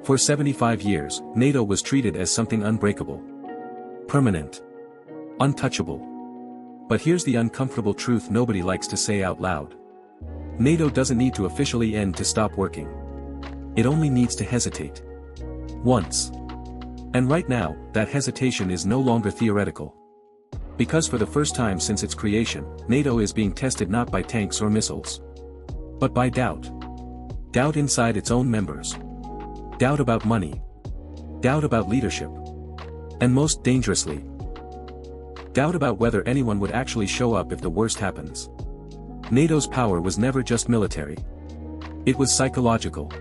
For 75 years, NATO was treated as something unbreakable, permanent, untouchable. But here's the uncomfortable truth nobody likes to say out loud. NATO doesn't need to officially end to stop working. It only needs to hesitate. Once. And right now, that hesitation is no longer theoretical. Because for the first time since its creation, NATO is being tested not by tanks or missiles, but by doubt. Doubt inside its own members. Doubt about money. Doubt about leadership. And most dangerously, doubt about whether anyone would actually show up if the worst happens. NATO's power was never just military. It was psychological.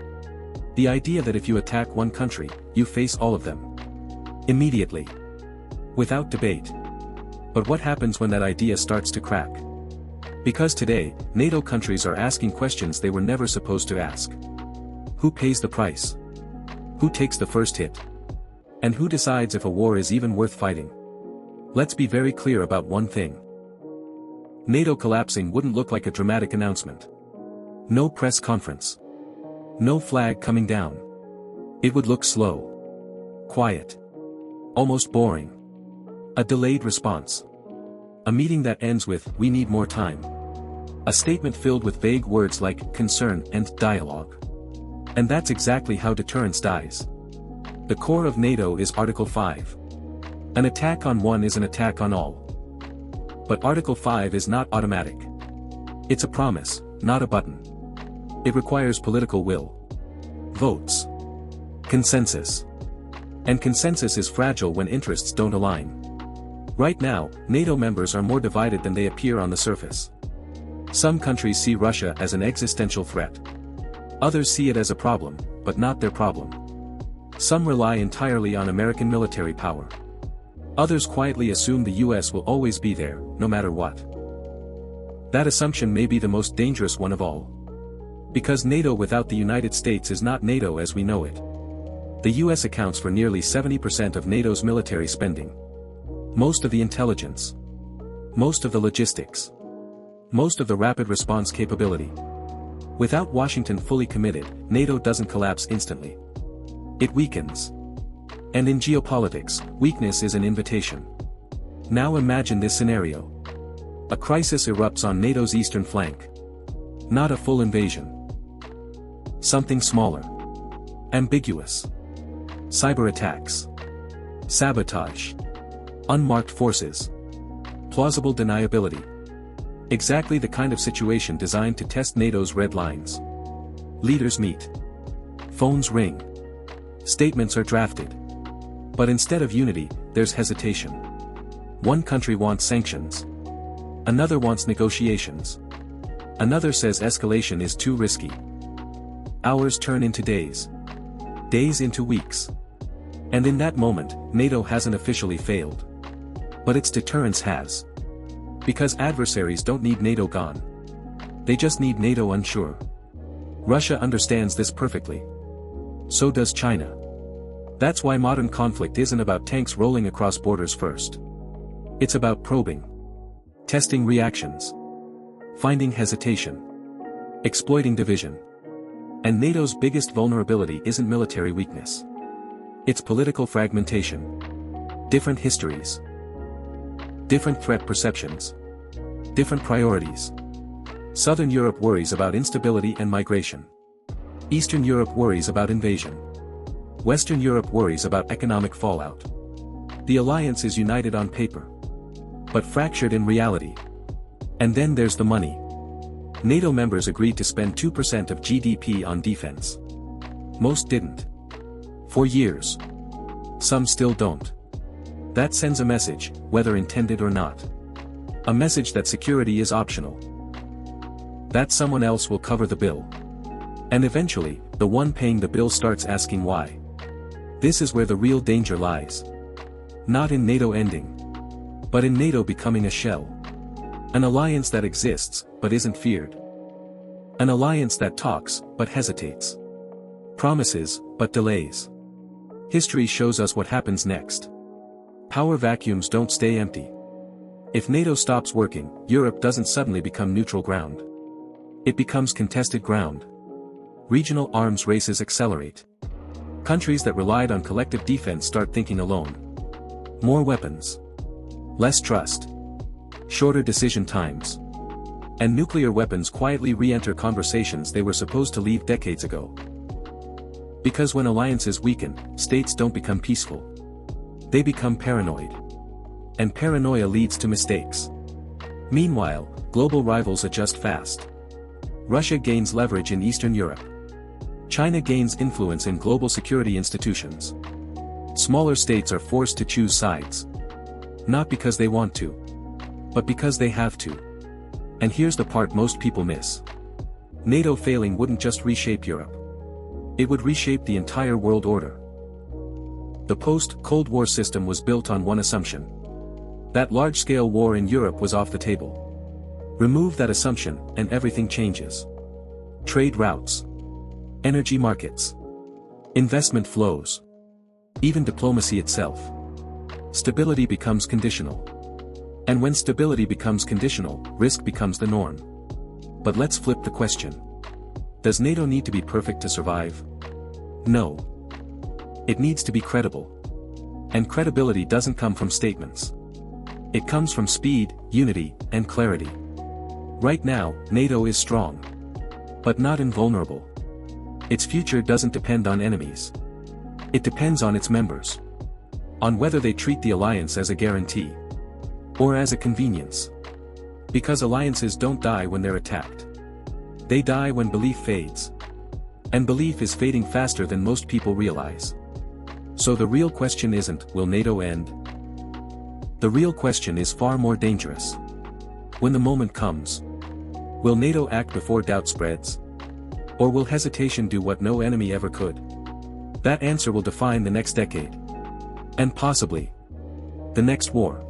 The idea that if you attack one country, you face all of them. Immediately. Without debate. But what happens when that idea starts to crack? Because today, NATO countries are asking questions they were never supposed to ask. Who pays the price? Who takes the first hit? And who decides if a war is even worth fighting? Let's be very clear about one thing. NATO collapsing wouldn't look like a dramatic announcement. No press conference. No flag coming down. It would look slow. Quiet. Almost boring. A delayed response. A meeting that ends with, "We need more time." A statement filled with vague words like, concern and dialogue. And that's exactly how deterrence dies. The core of NATO is Article 5. An attack on one is an attack on all. But Article 5 is not automatic. It's a promise, not a button. It requires political will. Votes. Consensus. And consensus is fragile when interests don't align. Right now, NATO members are more divided than they appear on the surface. Some countries see Russia as an existential threat. Others see it as a problem, but not their problem. Some rely entirely on American military power. Others quietly assume the US will always be there, no matter what. That assumption may be the most dangerous one of all. Because NATO without the United States is not NATO as we know it. The US accounts for nearly 70% of NATO's military spending. Most of the intelligence. Most of the logistics. Most of the rapid response capability. Without Washington fully committed, NATO doesn't collapse instantly. It weakens. And in geopolitics, weakness is an invitation. Now imagine this scenario. A crisis erupts on NATO's eastern flank. Not a full invasion. Something smaller. Ambiguous. Cyber attacks. Sabotage. Unmarked forces. Plausible deniability. Exactly the kind of situation designed to test NATO's red lines. Leaders meet. Phones ring. Statements are drafted. But instead of unity, there's hesitation. One country wants sanctions. Another wants negotiations. Another says escalation is too risky. Hours turn into days. Days into weeks. And in that moment, NATO hasn't officially failed. But its deterrence has. Because adversaries don't need NATO gone. They just need NATO unsure. Russia understands this perfectly. So does China. That's why modern conflict isn't about tanks rolling across borders first. It's about probing. Testing reactions. Finding hesitation. Exploiting division. And NATO's biggest vulnerability isn't military weakness. It's political fragmentation. Different histories. Different threat perceptions. Different priorities. Southern Europe worries about instability and migration. Eastern Europe worries about invasion. Western Europe worries about economic fallout. The alliance is united on paper, but fractured in reality. And then there's the money. NATO members agreed to spend 2% of GDP on defense. Most didn't. For years. Some still don't. That sends a message, whether intended or not. A message that security is optional. That someone else will cover the bill. And eventually, the one paying the bill starts asking why. This is where the real danger lies. Not in NATO ending. But in NATO becoming a shell. An alliance that exists, but isn't feared. An alliance that talks, but hesitates. Promises, but delays. History shows us what happens next. Power vacuums don't stay empty. If NATO stops working, Europe doesn't suddenly become neutral ground. It becomes contested ground. Regional arms races accelerate. Countries that relied on collective defense start thinking alone. More weapons. Less trust. Shorter decision times. And nuclear weapons quietly re-enter conversations they were supposed to leave decades ago. Because when alliances weaken, states don't become peaceful. They become paranoid. And paranoia leads to mistakes. Meanwhile, global rivals adjust fast. Russia gains leverage in Eastern Europe. China gains influence in global security institutions. Smaller states are forced to choose sides. Not because they want to, but because they have to. And here's the part most people miss. NATO failing wouldn't just reshape Europe. It would reshape the entire world order. The post-Cold War system was built on one assumption. That large-scale war in Europe was off the table. Remove that assumption, and everything changes. Trade routes. Energy markets. Investment flows. Even diplomacy itself. Stability becomes conditional. And when stability becomes conditional, risk becomes the norm. But let's flip the question. Does NATO need to be perfect to survive? No. It needs to be credible. And credibility doesn't come from statements. It comes from speed, unity, and clarity. Right now, NATO is strong. But not invulnerable. Its future doesn't depend on enemies. It depends on its members. On whether they treat the alliance as a guarantee. Or as a convenience. Because alliances don't die when they're attacked. They die when belief fades. And belief is fading faster than most people realize. So the real question isn't, will NATO end? The real question is far more dangerous. When the moment comes, will NATO act before doubt spreads? Or will hesitation do what no enemy ever could? That answer will define the next decade. And possibly, the next war.